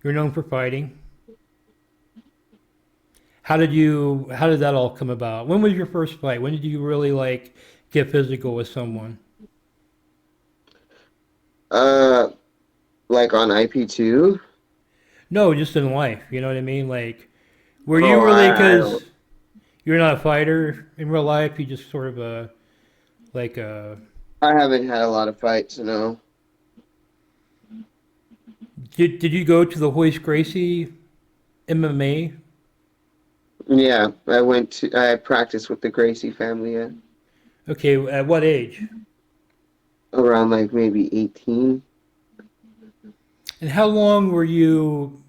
You're known for fighting. How did that all come about? When was your first fight? When did you really like get physical with someone? Uh, like on IP2? No, just in life. You know what I mean? Like, were you Oh, really, I because don't. you're not a fighter in real life, you just sort of like a, I haven't had a lot of fights, no. did you go to the Hoist Gracie MMA? Yeah, I practiced with the Gracie family Okay, at what age? around like maybe 18 And how long were you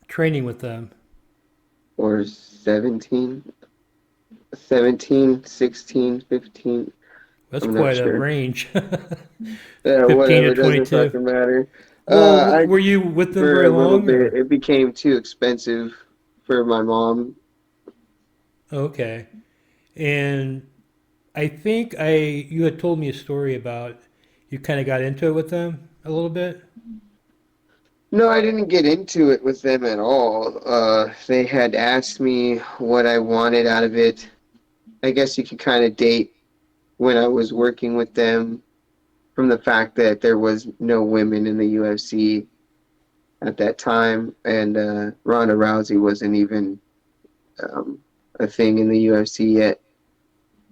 training with them? or 17, 17, 16, 15. That's I'm not quite a sure. range. Yeah, 15 to whatever, doesn't 22. fucking matter. Well, I were you with them for very a little long bit, or? it became too expensive for my mom. Okay. And I think you had told me a story about you kind of got into it with them a little bit. No, I didn't get into it with them at all. They had asked me what I wanted out of it. I guess you could kind of date when I was working with them from the fact that there was no women in the UFC at that time, and Ronda Rousey wasn't even um, a thing in the UFC yet.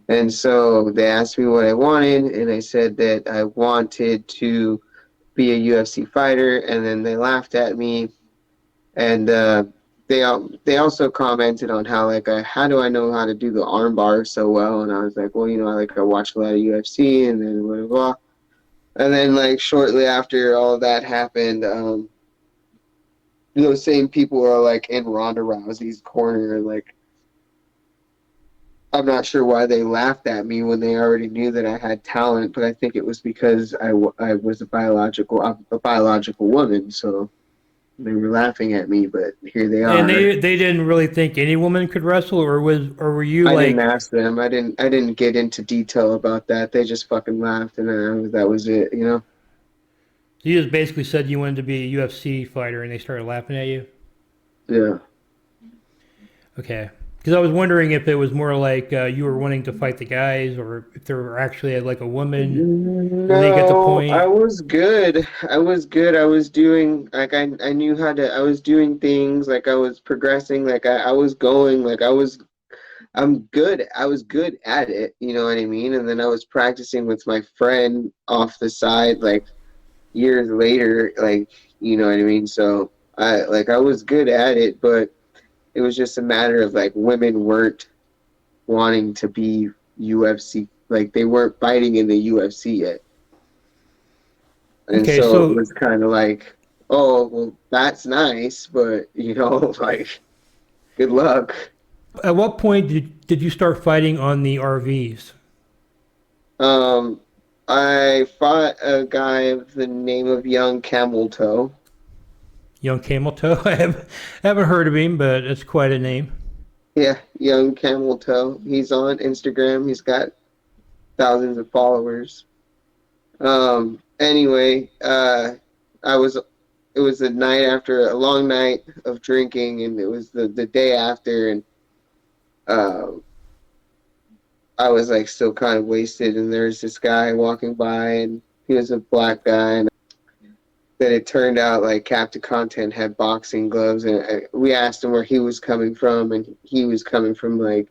And so they asked me what I wanted, and I said that I wanted to be a UFC fighter, and then they laughed at me, and they also commented on how like how do I know how to do the arm bar so well, and I was like, well, I watch a lot of UFC, and then blah blah blah. And then like shortly after all of that happened, those same people are like in Ronda Rousey's corner, like I'm not sure why they laughed at me when they already knew that I had talent, but I think it was because I was a biological woman, so they were laughing at me. But here they And are. they didn't really think any woman could wrestle, or were you I didn't like ask them. I didn't get into detail about that. They just fucking laughed, and that was it. you just basically said you wanted to be a UFC fighter and they started laughing at you? Yeah. Okay. Because I was wondering if it was more like you were wanting to fight the guys, or if there were actually like a woman, and they get the No, I point. was good. I was good. I was doing like I knew how to. I was doing things like I was progressing. Like I was going. Like I'm good. I was good at it. You know what I mean? And then I was practicing with my friend off the side, like years later. Like you know what I mean? So I was good at it, but it was just a matter of like women weren't wanting to be UFC. Like they weren't fighting in the UFC yet. And Okay, so it so was kind of like, oh, well, that's nice, but like, good luck. at what point did you start fighting on the RVs? Um, I fought a guy of the name of Young Camel Toe. Young Camel Toe? Haven't heard of him, but it's quite a name. Yeah, Young Camel Toe. He's on Instagram. He's got thousands of followers. Anyway, I was it was the night after a long night of drinking, and it was the day after, and uh, I was like still kind of wasted, and there's this guy walking by, and he was a black guy, and then it turned out like Captain Content had boxing gloves, and we asked him where he was coming from, and he was coming from like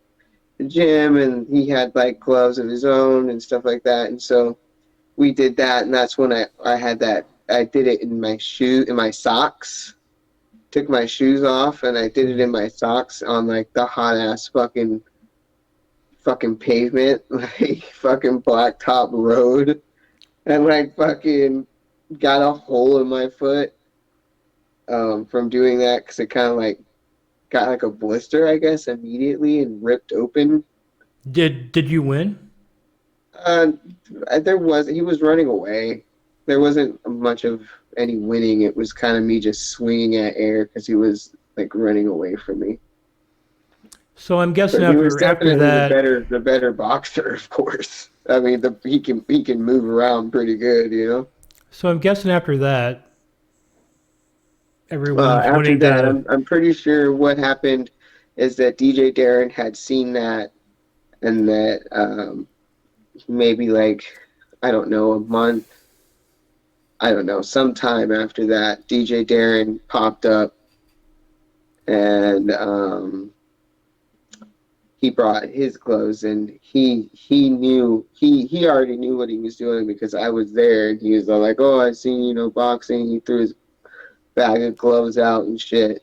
the gym, and he had like gloves of his own and stuff like that, and so we did that, and that's when I had that I did it in my socks, took my shoes off, and I did it in my socks on like the hot ass fucking pavement, like fucking blacktop road, and like fucking got a hole in my foot from doing that because it kind of like got like a blister, I guess, immediately and ripped open. Did you win? Uh, he was running away. There wasn't much of any winning. It was kind of me just swinging at air because he was like running away from me. So I'm guessing But he was after definitely that, the better boxer, of course. I mean, he can move around pretty good. so I'm guessing after that, Everyone's After wanting that, to. I'm pretty sure what happened is that DJ Darren had seen that, and that maybe like, I don't know, a month, I don't know, sometime after that, DJ Darren popped up, and he brought his clothes, and he already knew what he was doing because I was there, and he was all like, "Oh, I seen boxing." He threw his bag of gloves out and shit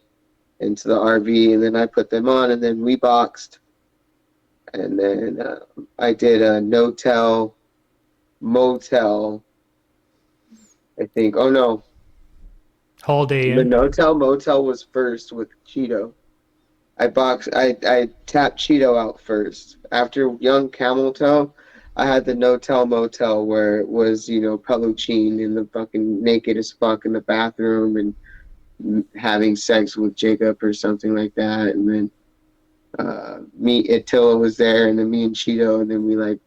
into the RV, and then I put them on, and then we boxed, and then I did a no tell motel, I think. Oh no, Holiday the Inn. no tell motel was first with Cheeto. I tapped Cheeto out first. After Young Camel Toe, I had the no tell motel where it was, Pelucine in the fucking naked as fuck in the bathroom and having sex with Jacob or something like that, and then me Attila was there, and then me and Cheeto, and then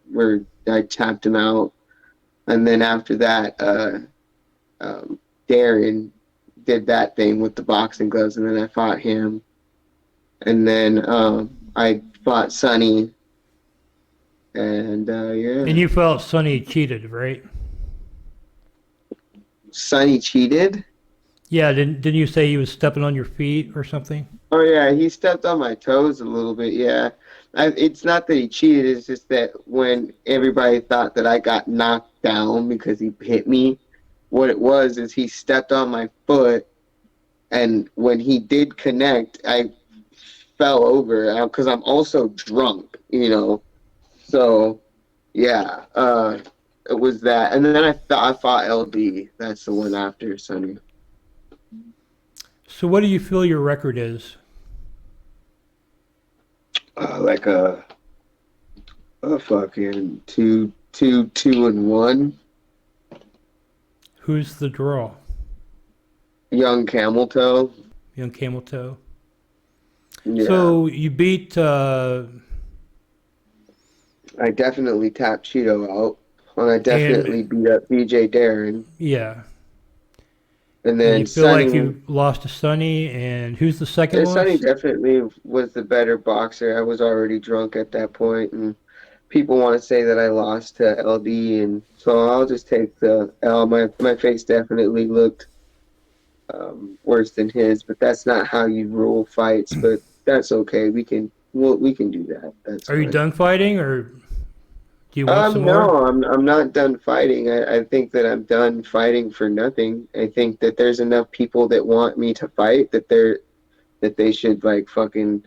I tapped him out, and then after that, um, Darren did that thing with the boxing gloves, and then I fought him, and then I fought Sonny, and And yeah, you felt Sonny cheated, right? Sonny cheated. Yeah, didn't you say he was stepping on your feet or something? Oh yeah, he stepped on my toes a little bit. Yeah, it's not that he cheated. It's just that when everybody thought that I got knocked down because he hit me, what it was is he stepped on my foot, and when he did connect, I fell over because I'm also drunk, So yeah, it was that, and then I fought LD. That's the one after Sunny. So what do you feel your record is? Like a fucking two and one. Who's the draw? Young Camel Toe. Young Camel Toe. Yeah, So you beat I definitely tapped Cheeto out, and I definitely and beat up BJ Darren, yeah, and and you then feel like Sonny. you lost to Sonny. And who's the second Sonny loss? definitely was the better boxer. I was already drunk at that point, and people want to say that I lost to LD, and so I'll just take the L. My face definitely looked worse than his, but that's not how you rule fights. But that's okay. We can do that. That's Are you fine. done fighting, or do you want some more? No, I'm not done fighting. I think that I'm done fighting for nothing. I think that there's enough people that want me to fight that they should like fucking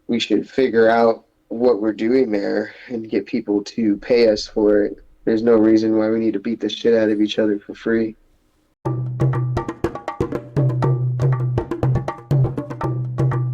we should figure out what we're doing there and get people to pay us for it. There's no reason why we need to beat the shit out of each other for free.